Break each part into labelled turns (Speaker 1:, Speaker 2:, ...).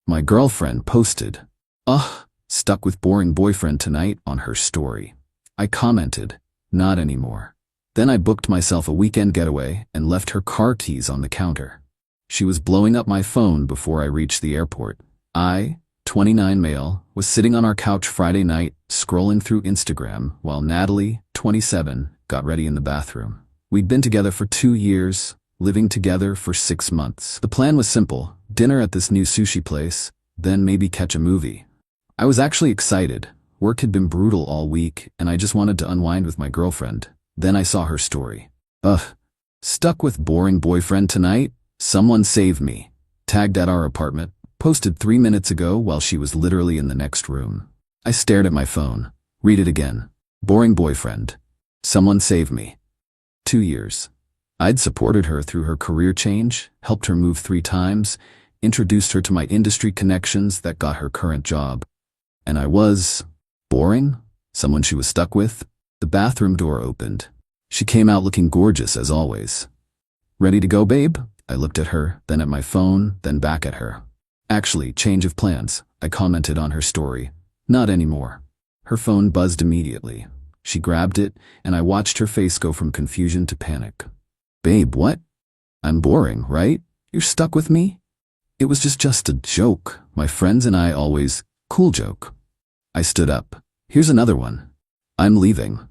Speaker 1: My girlfriend posted, "Ugh, stuck with boring boyfriend tonight" on her story. I commented, "Not anymore." Then I booked myself a weekend getaway and left her car keys on the counter. She was blowing up my phone before I reached the airport. I, 29 male, was sitting on our couch Friday night, scrolling through Instagram, while Natalie, 27, got ready in the bathroom. We'd been together for 2 years, living together for 6 months. The plan was simple: dinner at this new sushi place, then maybe catch a movie. I was actually excited. Work had been brutal all week, and I just wanted to unwind with my girlfriend. Then I saw her story. "Ugh, stuck with boring boyfriend tonight? Someone save me." Tagged at our apartment, posted 3 minutes ago while she was literally in the next room. I stared at my phone. Read it again. Boring boyfriend. Someone save me. 2 years. I'd supported her through her career change, helped her move 3 times, introduced her to my industry connections that got her current job. And I was boring? Someone she was stuck with? The bathroom door opened. She came out looking gorgeous as always. "Ready to go, babe?" I looked at her, then at my phone, then back at her. "Actually, change of plans," I commented on her story. "Not anymore." Her phone buzzed immediately. She grabbed it, and I watched her face go from confusion to panic. "Babe, what? I'm boring, right? You're stuck with me?" "It was just a joke. My friends and I always..." "Cool joke." I stood up. "Here's another one. I'm leaving."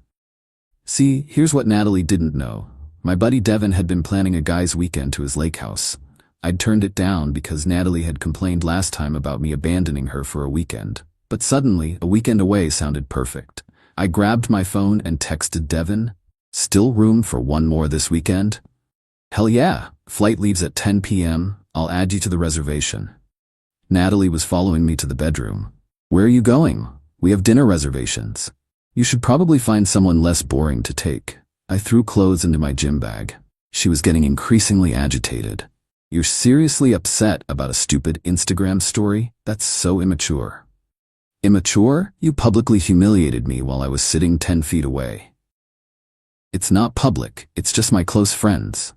Speaker 1: See, here's what Natalie didn't know. My buddy Devin had been planning a guy's weekend to his lake house. I'd turned it down because Natalie had complained last time about me abandoning her for a weekend. But suddenly, a weekend away sounded perfect. I grabbed my phone and texted Devin, "Still room for one more this weekend?" "Hell yeah, flight leaves at 10 p.m. I'll add you to the reservation." Natalie was following me to the bedroom. "Where are you going?" "We have dinner reservations." "You should probably find someone less boring to take." I threw clothes into my gym bag. She was getting increasingly agitated. "You're seriously upset about a stupid Instagram story? That's so immature." "Immature? You publicly humiliated me while I was sitting 10 feet away." "It's not public, it's just my close friends."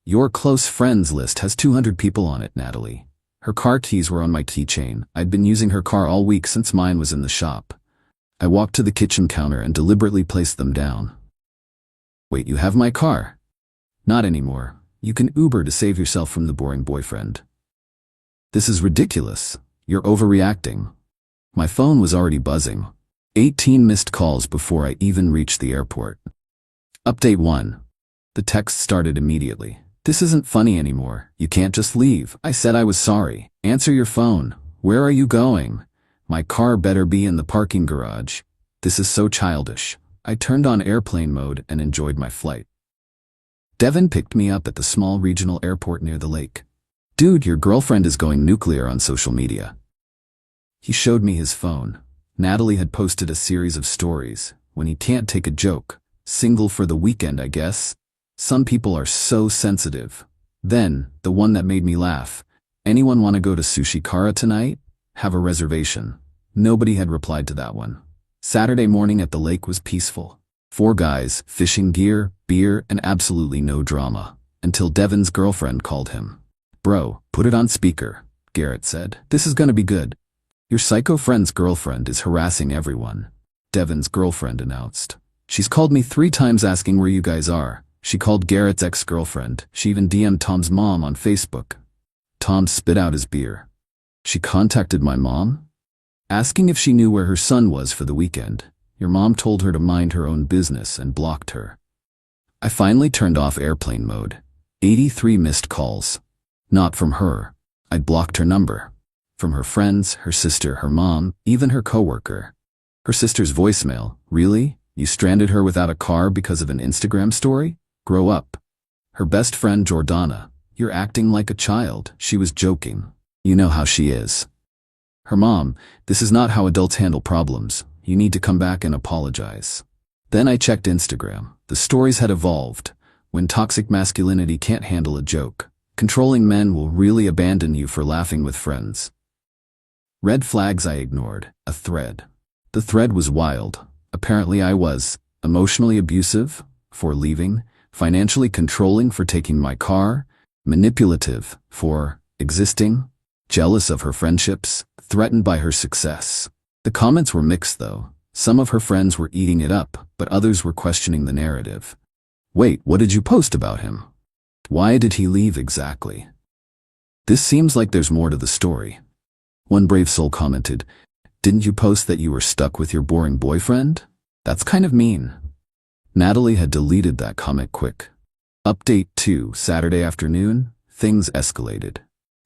Speaker 1: "Your close friends list has 200 people on it, Natalie." Her car keys were on my keychain. I'd been using her car all week since mine was in the shop. I walked to the kitchen counter and deliberately placed them down. "Wait, you have my car?" "Not anymore. You can Uber to save yourself from the boring boyfriend." "This is ridiculous. You're overreacting." My phone was already buzzing. 18 missed calls before I even reached the airport. Update 1. The text started immediately. "This isn't funny anymore. You can't just leave. I said I was sorry. Answer your phone. Where are you going? My car better be in the parking garage. This is so childish." I turned on airplane mode and enjoyed my flight. Devin picked me up at the small regional airport near the lake. "Dude, your girlfriend is going nuclear on social media." He showed me his phone. Natalie had posted a series of stories. "When he can't take a joke. Single for the weekend, I guess. Some people are so sensitive." Then, the one that made me laugh. "Anyone want to go to Sushi Kara tonight? Have a reservation." Nobody had replied to that one. Saturday morning at the lake was peaceful. 4 guys, fishing gear, beer, and absolutely no drama. Until Devin's girlfriend called him. "Bro, put it on speaker," Garrett said. "This is gonna be good." "Your psycho friend's girlfriend is harassing everyone," Devin's girlfriend announced. "She's called me 3 times asking where you guys are." She called Garrett's ex-girlfriend. She even DM'd Tom's mom on Facebook. Tom spit out his beer. "She contacted my mom? Asking if she knew where her son was for the weekend. Your mom told her to mind her own business and blocked her." I finally turned off airplane mode. 83 missed calls. Not from her. I'd blocked her number. From her friends, her sister, her mom, even her coworker. Her sister's voicemail. "Really? You stranded her without a car because of an Instagram story? Grow up." Her best friend Jordana. "You're acting like a child." She was joking. You know how she is. Her mom. "This is not how adults handle problems. You need to come back and apologize." Then I checked Instagram. The stories had evolved. "When toxic masculinity can't handle a joke. Controlling men will really abandon you for laughing with friends." Red flags I ignored. A thread. The thread was wild. Apparently I was emotionally abusive for leaving, financially controlling for taking my car, manipulative for existing, Jealous of her friendships, threatened by her success. The comments were mixed though. Some of her friends were eating it up, but others were questioning the narrative. Wait, what did you post about him? Why did he leave exactly? This seems like there's more to the story. One brave soul commented, "Didn't you post that you were stuck with your boring boyfriend? That's kind of mean." Natalie had deleted that comment quick. Update 2, Saturday afternoon, things escalated.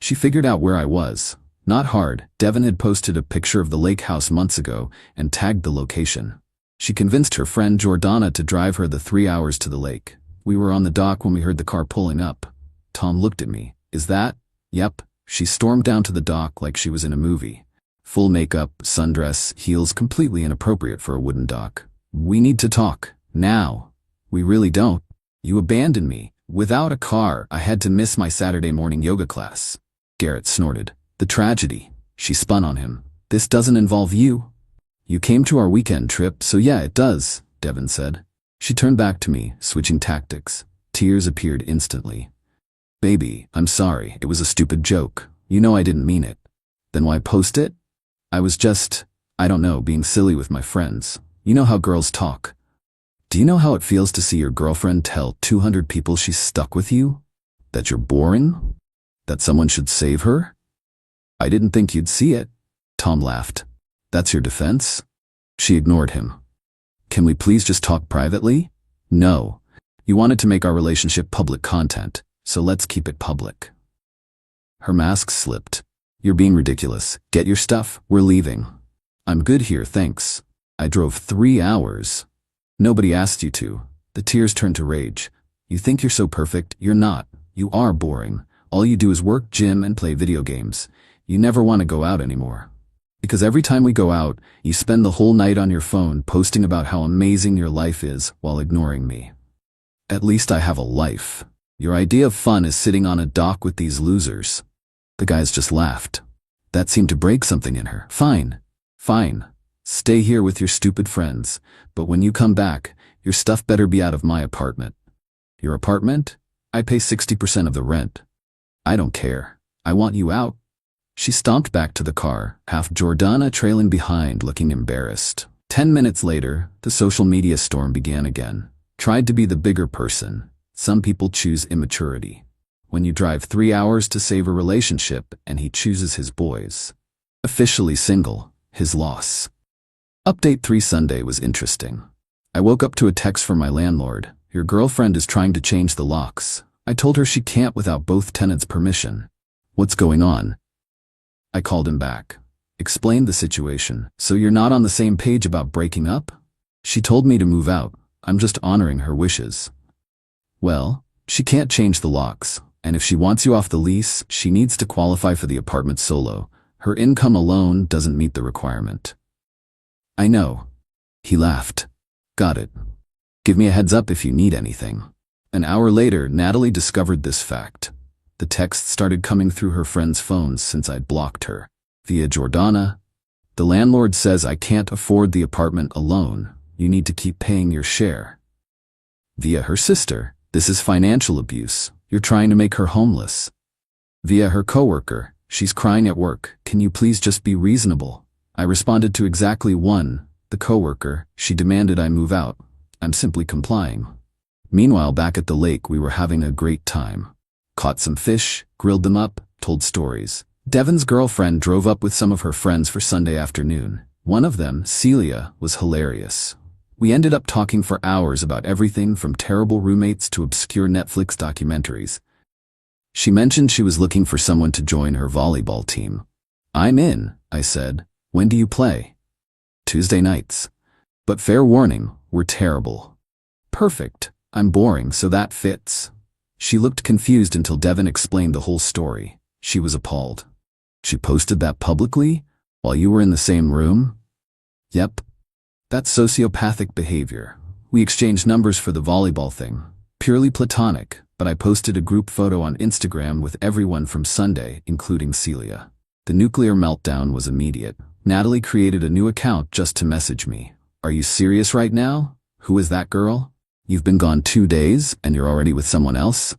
Speaker 1: She figured out where I was. Not hard. Devin had posted a picture of the lake house months ago and tagged the location. She convinced her friend Jordana to drive her the 3 hours to the lake. We were on the dock when we heard the car pulling up. Tom looked at me. "Is that?" "Yep." She stormed down to the dock like she was in a movie. Full makeup, sundress, heels completely inappropriate for a wooden dock. "We need to talk. Now." "We really don't. You abandoned me. Without a car, I had to miss my Saturday morning yoga class." Garrett snorted. "The tragedy." She spun on him. "This doesn't involve you." "You came to our weekend trip, so yeah, it does," Devin said. She turned back to me, switching tactics. Tears appeared instantly. "Baby, I'm sorry. It was a stupid joke. You know I didn't mean it." "Then why post it?" "I was just, I don't know, being silly with my friends. You know how girls talk." "Do you know how it feels to see your girlfriend tell 200 people she's stuck with you? That you're boring? That someone should save her?" "I didn't think you'd see it." Tom laughed. "That's your defense?" She ignored him. "Can we please just talk privately?" "No. You wanted to make our relationship public content, so let's keep it public." Her mask slipped. "You're being ridiculous. Get your stuff. We're leaving." "I'm good here, thanks. I drove 3 hours." "Nobody asked you to." The tears turned to rage. "You think you're so perfect. You're not. You are boring. All you do is work, gym, and play video games. You never want to go out anymore. Because every time we go out, you spend the whole night on your phone posting about how amazing your life is while ignoring me. At least I have a life. Your idea of fun is sitting on a dock with these losers." The guys just laughed. That seemed to break something in her. "Fine. Fine. Stay here with your stupid friends. But when you come back, your stuff better be out of my apartment." "Your apartment? I pay 60% of the rent." "I don't care. I want you out." She stomped back to the car, half Jordana trailing behind, looking embarrassed. 10 minutes later, the social media storm began again. Tried to be the bigger person. Some people choose immaturity. When you drive 3 hours to save a relationship and he chooses his boys. Officially single, his loss. Update 3 Sunday was interesting. I woke up to a text from my landlord. "Your girlfriend is trying to change the locks. I told her she can't without both tenants' permission." "What's going on?" I called him back. Explained the situation. "So you're not on the same page about breaking up?" "She told me to move out. I'm just honoring her wishes." "Well, she can't change the locks, and if she wants you off the lease, she needs to qualify for the apartment solo. Her income alone doesn't meet the requirement." "I know." He laughed. "Got it. Give me a heads up if you need anything." An hour later, Natalie discovered this fact. The texts started coming through her friends' phones since I'd blocked her. Via Jordana. "The landlord says I can't afford the apartment alone. You need to keep paying your share." Via her sister. "This is financial abuse. You're trying to make her homeless." Via her coworker. "She's crying at work. Can you please just be reasonable?" I responded to exactly one. The coworker. "She demanded I move out. I'm simply complying." Meanwhile, back at the lake, we were having a great time. Caught some fish, grilled them up, told stories. Devin's girlfriend drove up with some of her friends for Sunday afternoon. One of them, Celia, was hilarious. We ended up talking for hours about everything from terrible roommates to obscure Netflix documentaries. She mentioned she was looking for someone to join her volleyball team. "I'm in," I said. "When do you play?" "Tuesday nights. But fair warning, we're terrible." "Perfect. I'm boring, so that fits." She looked confused until Devin explained the whole story. She was appalled. "She posted that publicly? While you were in the same room?" "Yep. That's sociopathic behavior. We exchanged numbers for the volleyball thing. Purely platonic, but I posted a group photo on Instagram with everyone from Sunday, including Celia. The nuclear meltdown was immediate. Natalie created a new account just to message me. "Are you serious right now? Who is that girl? You've been gone 2 days and you're already with someone else?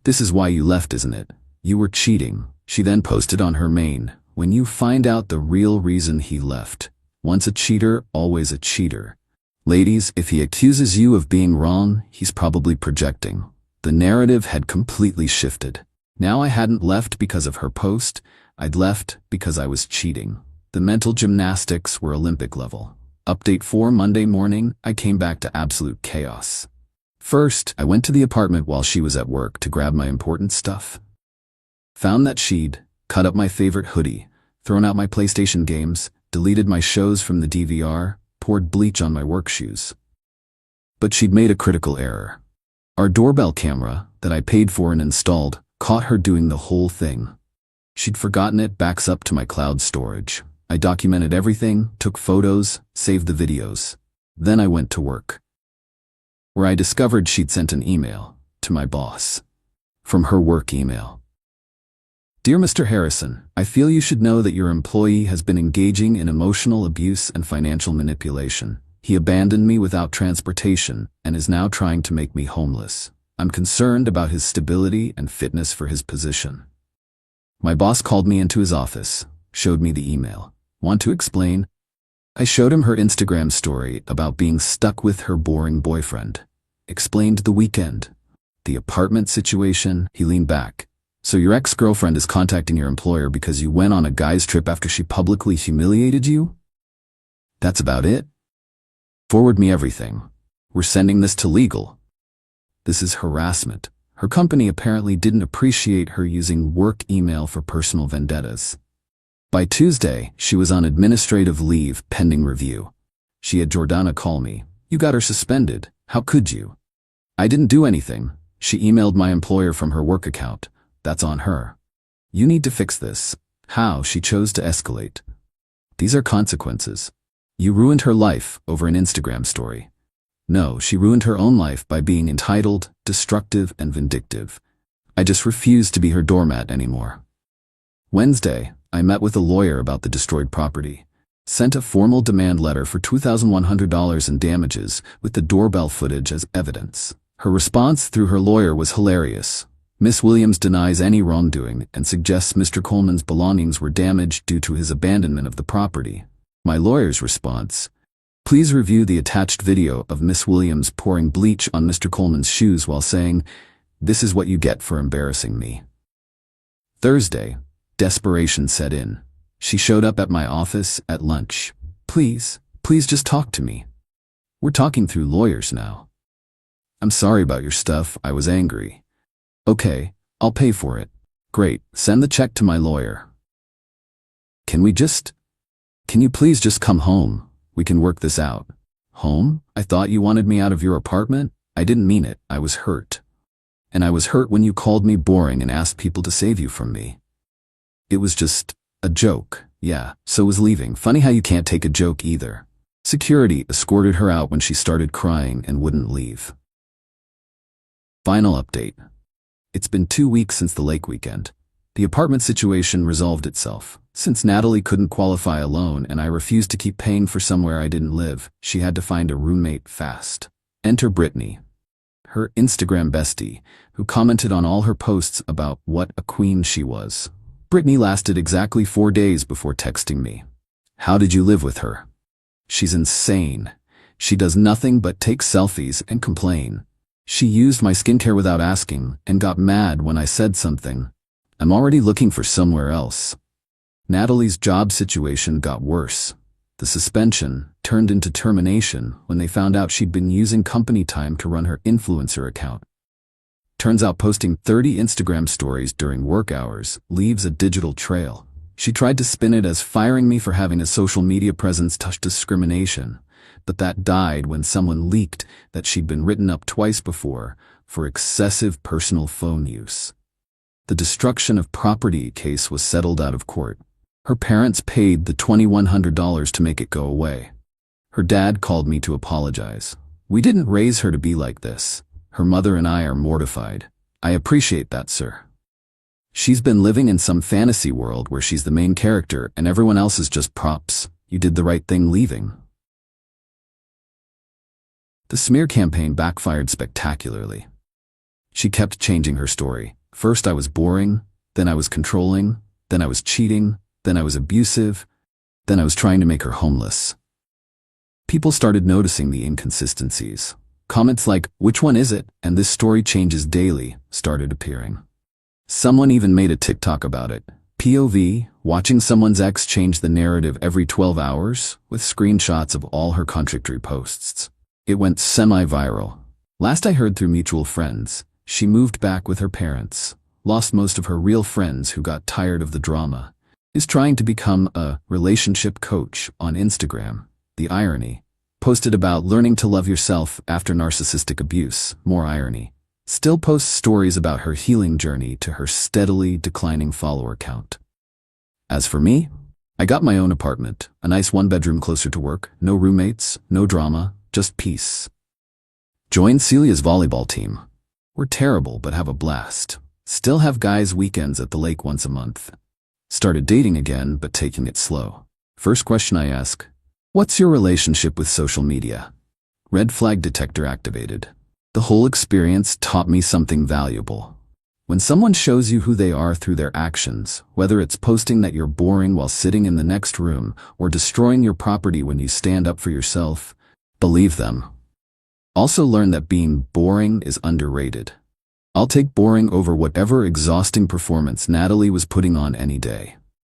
Speaker 1: This is why you left, isn't it? You were cheating. She then posted on her main, "When you find out the real reason he left. Once a cheater, always a cheater. Ladies, if he accuses you of being wrong, he's probably projecting." The narrative had completely shifted. Now I hadn't left because of her post, I'd left because I was cheating. The mental gymnastics were Olympic level. Update 4 Monday morning, I came back to absolute chaos. First, I went to the apartment while she was at work to grab my important stuff. Found that she'd cut up my favorite hoodie, thrown out my PlayStation games, deleted my shows from the DVR, poured bleach on my work shoes. But she'd made a critical error. Our doorbell camera, that I paid for and installed, caught her doing the whole thing. She'd forgotten it backs up to my cloud storage. I documented everything, took photos, saved the videos. Then I went to work, where I discovered she'd sent an email to my boss from her work email. "Dear Mr. Harrison, I feel you should know that your employee has been engaging in emotional abuse and financial manipulation. He abandoned me without transportation and is now trying to make me homeless. I'm concerned about his stability and fitness for his position." My boss called me into his office, showed me the email. "Want to explain?" I showed him her Instagram story about being stuck with her boring boyfriend. Explained the weekend, the apartment situation. He leaned back. "So your ex-girlfriend is contacting your employer because you went on a guy's trip after she publicly humiliated you? That's about it? Forward me everything. We're sending this to legal." This is harassment. Her company apparently didn't appreciate her using work email for personal vendettas. By Tuesday, she was on administrative leave pending review. She had Jordana call me. "You got her suspended. How could you?" "I didn't do anything. She emailed my employer from her work account. That's on her. You need to fix this." How she chose to escalate. These are consequences. You ruined her life over an Instagram story. No, she ruined her own life by being entitled, destructive, and vindictive. I just refuse to be her doormat anymore. Wednesday, I met with a lawyer about the destroyed property. Sent a formal demand letter for $2,100 in damages with the doorbell footage as evidence. Her response through her lawyer was hilarious. Miss Williams denies any wrongdoing and suggests Mr. Coleman's belongings were damaged due to his abandonment of the property. My lawyer's response: "Please review the attached video of Miss Williams pouring bleach on Mr. Coleman's shoes while saying, 'This is what you get for embarrassing me.'" Thursday, desperation set in. She showed up at my office at lunch. Please just talk to me. We're talking through lawyers now." "I'm sorry about your stuff. I was angry." "Okay, I'll pay for it." "Great, send the check to my lawyer." Can you please just come home? We can work this out." "Home? I thought you wanted me out of your apartment." "I didn't mean it. I was hurt. And I was hurt when you called me boring and asked people to save you from me." "It was just a joke." "Yeah, so was leaving. Funny how you can't take a joke either." Security escorted her out when she started crying and wouldn't leave. Final update. It's been 2 weeks since the lake weekend. The apartment situation resolved itself. Since Natalie couldn't qualify a loan and I refused to keep paying for somewhere I didn't live, she had to find a roommate fast. Enter Brittany, her Instagram bestie, who commented on all her posts about what a queen she was. Brittany lasted exactly 4 days before texting me. "How did you live with her? She's insane. She does nothing but take selfies and complain. She used my skincare without asking and got mad when I said something. I'm already looking for somewhere else." Natalie's job situation got worse. The suspension turned into termination when they found out she'd been using company time to run her influencer account. Turns out posting 30 Instagram stories during work hours leaves a digital trail. She tried to spin it as firing me for having a social media presence touched discrimination, but that died when someone leaked that she'd been written up twice before for excessive personal phone use. The destruction of property case was settled out of court. Her parents paid the $2,100 to make it go away. Her dad called me to apologize. "We didn't raise her to be like this. Her mother and I are mortified." "I appreciate that, sir. She's been living in some fantasy world where she's the main character and everyone else is just props. You did the right thing leaving." The smear campaign backfired spectacularly. She kept changing her story. First I was boring, Then I was controlling. Then I was cheating. Then I was abusive. Then I was trying to make her homeless. People started noticing the inconsistencies. Comments like, "Which one is it?" and "This story changes daily" started appearing. Someone even made a TikTok about it. POV, watching someone's ex change the narrative every 12 hours, with screenshots of all her contradictory posts. It went semi-viral. Last I heard through mutual friends, she moved back with her parents, lost most of her real friends who got tired of the drama, is trying to become a relationship coach on Instagram. The irony. Posted about learning to love yourself after narcissistic abuse. More irony. Still posts stories about her healing journey to her steadily declining follower count. As for me, I got my own apartment, a nice one-bedroom closer to work, no roommates, no drama, just peace. Joined Celia's volleyball team. We're terrible but have a blast. Still have guys' weekends at the lake once a month. Started dating again but taking it slow. First question I ask, what's your relationship with social media? Red flag detector activated. The whole experience taught me something valuable. When someone shows you who they are through their actions, whether it's posting that you're boring while sitting in the next room or destroying your property when you stand up for yourself, believe them. Also learn that being boring is underrated. I'll take boring over whatever exhausting performance Natalie was putting on any day.